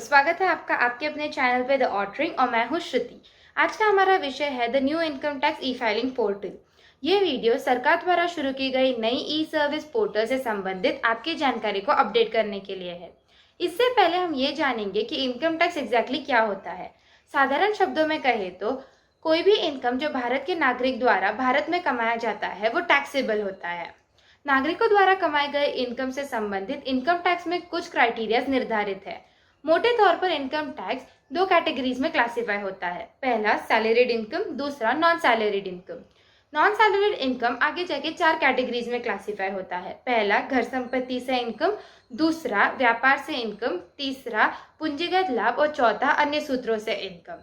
स्वागत है आपका आपके अपने चैनल पे द ऑटरिंग और मैं हूँ श्रुति। आज का हमारा विषय है the new income tax e filing portal. ये वीडियो सरकार द्वारा शुरू की गई नई ई सर्विस पोर्टल से संबंधित आपकी जानकारी को अपडेट करने के लिए है। इससे पहले हम ये जानेंगे कि इनकम टैक्स एग्जैक्टली क्या होता है। साधारण शब्दों में कहे तो कोई भी इनकम जो भारत के नागरिक द्वारा भारत में कमाया जाता है वो टैक्सेबल होता है। नागरिकों द्वारा कमाए गए इनकम से संबंधित इनकम टैक्स में कुछ क्राइटेरिया निर्धारित है। मोटे तौर पर इनकम टैक्स दो कैटेगरीज में क्लासिफाई होता है। पहला सैलरीड इनकम, दूसरा non salaried income. Non salaried income आगे जाके चार कैटेगरीज में क्लासिफाई होता है। पहला घर संपत्ति से इनकम, दूसरा व्यापार से इनकम, तीसरा पूंजीगत लाभ और चौथा अन्य सूत्रों से इनकम।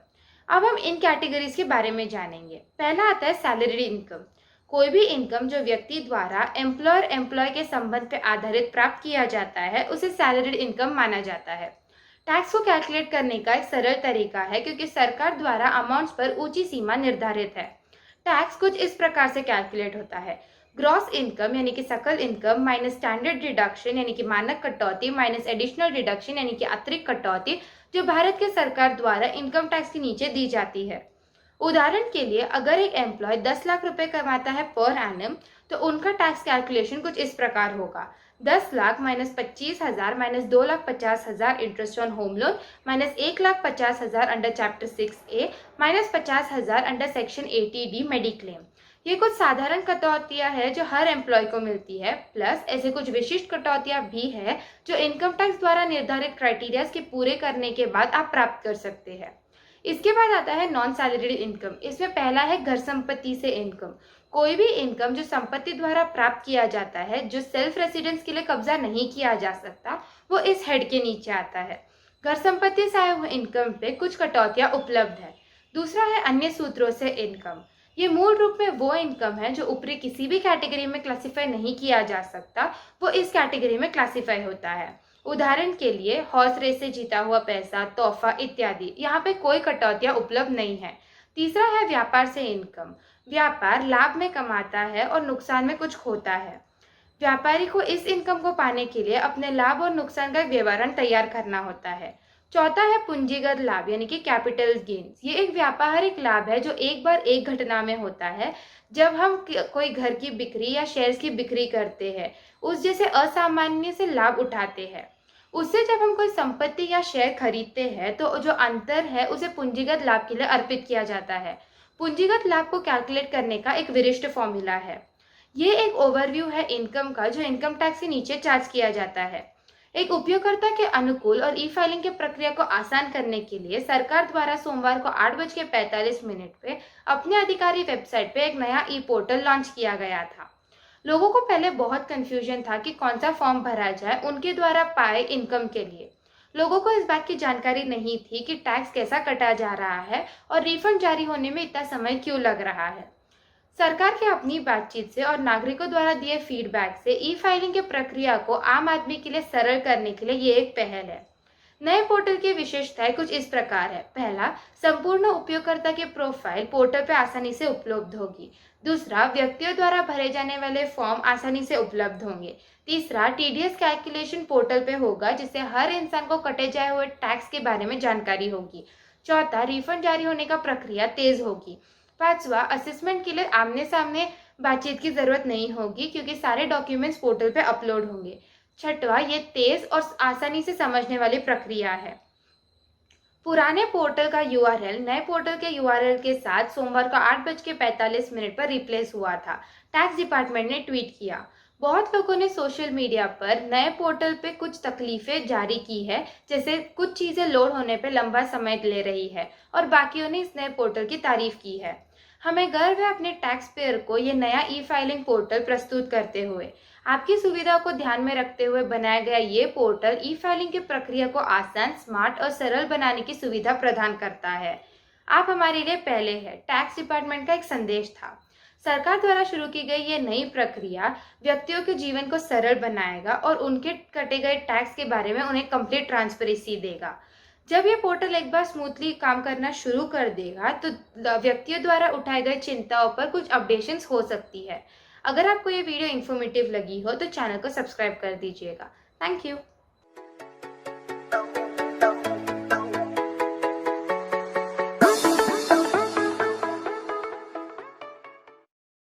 अब हम इन कैटेगरीज के बारे में जानेंगे। पहला आता है सैलरीड इनकम। कोई भी इनकम जो व्यक्ति द्वारा एम्प्लॉयर एम्प्लॉय के संबंध पर आधारित प्राप्त किया जाता है उसे सैलरीड इनकम माना जाता है। टैक्स को कैलकुलेट करने का एक सरल तरीका है क्योंकि सरकार द्वारा अमाउंट्स पर ऊंची सीमा निर्धारित है। टैक्स कुछ इस प्रकार से कैलकुलेट होता है। ग्रॉस इनकम यानी कि सकल इनकम माइनस स्टैंडर्ड डिडक्शन यानी कि मानक कटौती माइनस एडिशनल डिडक्शन यानी कि अतिरिक्त कटौती जो भारत के सरकार द्वारा इनकम टैक्स के नीचे दी जाती है। उदाहरण के लिए अगर एक एम्प्लॉय 10 लाख रुपए कमाता है पर एनम तो उनका टैक्स कैलकुलेशन कुछ इस प्रकार होगा। 10 lakh minus 25,000 minus 2,50,000 interest on home loan minus 1,50,000 under chapter 6A minus 50,000 under section 80D mediclaim. ये कुछ साधारण कटौतियां हैं जो हर एम्प्लॉय को मिलती है, प्लस ऐसे कुछ विशिष्ट कटौतियां भी है जो इनकम टैक्स द्वारा निर्धारित क्राइटेरिया के पूरे करने के बाद आप प्राप्त कर सकते हैं। इसके बाद आता है नॉन सैलरीड इनकम। इसमें पहला है घर संपत्ति से इनकम। कोई भी इनकम जो संपत्ति द्वारा प्राप्त किया जाता है जो सेल्फ रेसिडेंस के लिए कब्जा नहीं किया जा सकता वो इस हेड के नीचे आता है। घर संपत्ति से आए हुए इनकम पे कुछ कटौतियां उपलब्ध है। दूसरा है अन्य सूत्रों से इनकम। ये मूल रूप में वो इनकम है जो ऊपरी किसी भी कैटेगरी में क्लासिफाई नहीं किया जा सकता, वो इस कैटेगरी में क्लासिफाई होता है। उदाहरण के लिए हॉर्स रेस से जीता हुआ पैसा, तोहफा इत्यादि। यहाँ पे कोई कटौतियां उपलब्ध नहीं है। तीसरा है व्यापार से इनकम। व्यापार लाभ में कमाता है और नुकसान में कुछ खोता है। व्यापारी को इस इनकम को पाने के लिए अपने लाभ और नुकसान का विवरण तैयार करना होता है। चौथा है पूंजीगत लाभ यानी कि कैपिटल गेन्स। ये एक व्यापारिक लाभ है जो एक बार एक घटना में होता है। जब हम कोई घर की बिक्री या शेयर्स की बिक्री करते हैं, उस जैसे असामान्य से लाभ उठाते हैं। उससे जब हम कोई संपत्ति या शेयर खरीदते हैं तो जो अंतर है उसे पूंजीगत लाभ के लिए अर्पित किया जाता है। पूंजीगत लाभ को कैलकुलेट करने का एक विशिष्ट फॉर्मूला है। ये एक ओवरव्यू है इनकम का जो इनकम टैक्स के नीचे चार्ज किया जाता है। एक उपयोगकर्ता के अनुकूल और ई फाइलिंग की प्रक्रिया को आसान करने के लिए सरकार द्वारा सोमवार को 8:45 पे अपने आधिकारिक वेबसाइट पे एक नया ई पोर्टल लॉन्च किया गया था। लोगों को पहले बहुत कंफ्यूजन था कि कौन सा फॉर्म भरा जाए उनके द्वारा पाए इनकम के लिए। लोगों को इस बात की जानकारी नहीं थी कि टैक्स कैसा कटा जा रहा है और रिफंड जारी होने में इतना समय क्यों लग रहा है। सरकार की अपनी बातचीत से और नागरिकों द्वारा दिए फीडबैक से ई फाइलिंग की प्रक्रिया को आम आदमी के लिए सरल करने के लिए ये एक पहल है। नए पोर्टल की विशेषताएं कुछ इस प्रकार है। पहला, संपूर्ण उपयोगकर्ता की प्रोफाइल पोर्टल पर आसानी से उपलब्ध होगी। दूसरा, व्यक्तियों द्वारा भरे जाने वाले फॉर्म आसानी से उपलब्ध होंगे। तीसरा, टीडीएस कैलकुलेशन पोर्टल पे होगा जिससे हर इंसान को कटे जाए हुए टैक्स के बारे में जानकारी होगी। चौथा, रिफंड जारी होने का प्रक्रिया तेज होगी। पांचवा, असेसमेंट के लिए आमने सामने बातचीत की जरूरत नहीं होगी क्योंकि सारे डॉक्यूमेंट्स पोर्टल पे अपलोड होंगे। छठवा, ये तेज और आसानी से समझने वाली प्रक्रिया है। पुराने पोर्टल का यूआरएल नए पोर्टल के यूआरएल के साथ सोमवार को 8:45 पर रिप्लेस हुआ था, टैक्स डिपार्टमेंट ने ट्वीट किया। बहुत लोगों ने सोशल मीडिया पर नए पोर्टल पे कुछ तकलीफें जारी की है, जैसे कुछ चीजें लोड होने पे लंबा समय ले रही है और बाकियों ने इस नए पोर्टल की तारीफ की है। हमें गर्व है अपने टैक्स पेयर को ये नया ई फाइलिंग पोर्टल प्रस्तुत करते हुए। आपकी सुविधा को ध्यान में रखते हुए बनाया गया ये पोर्टल ई फाइलिंग की प्रक्रिया को आसान, स्मार्ट और सरल बनाने की सुविधा प्रदान करता है। आप हमारे लिए पहले हैं। टैक्स डिपार्टमेंट का एक संदेश था। सरकार द्वारा शुरू की गई ये नई प्रक्रिया व्यक्तियों के जीवन को सरल बनाएगा और उनके कटे गए टैक्स के बारे में उन्हें कंप्लीट ट्रांसपेरेंसी देगा। जब ये पोर्टल एक बार स्मूथली काम करना शुरू कर देगा तो व्यक्तियों द्वारा उठाए गए चिंताओं पर कुछ अपडेशंस हो सकती है। अगर आपको ये वीडियो इन्फॉर्मेटिव लगी हो तो चैनल को सब्सक्राइब कर दीजिएगा। Thank you.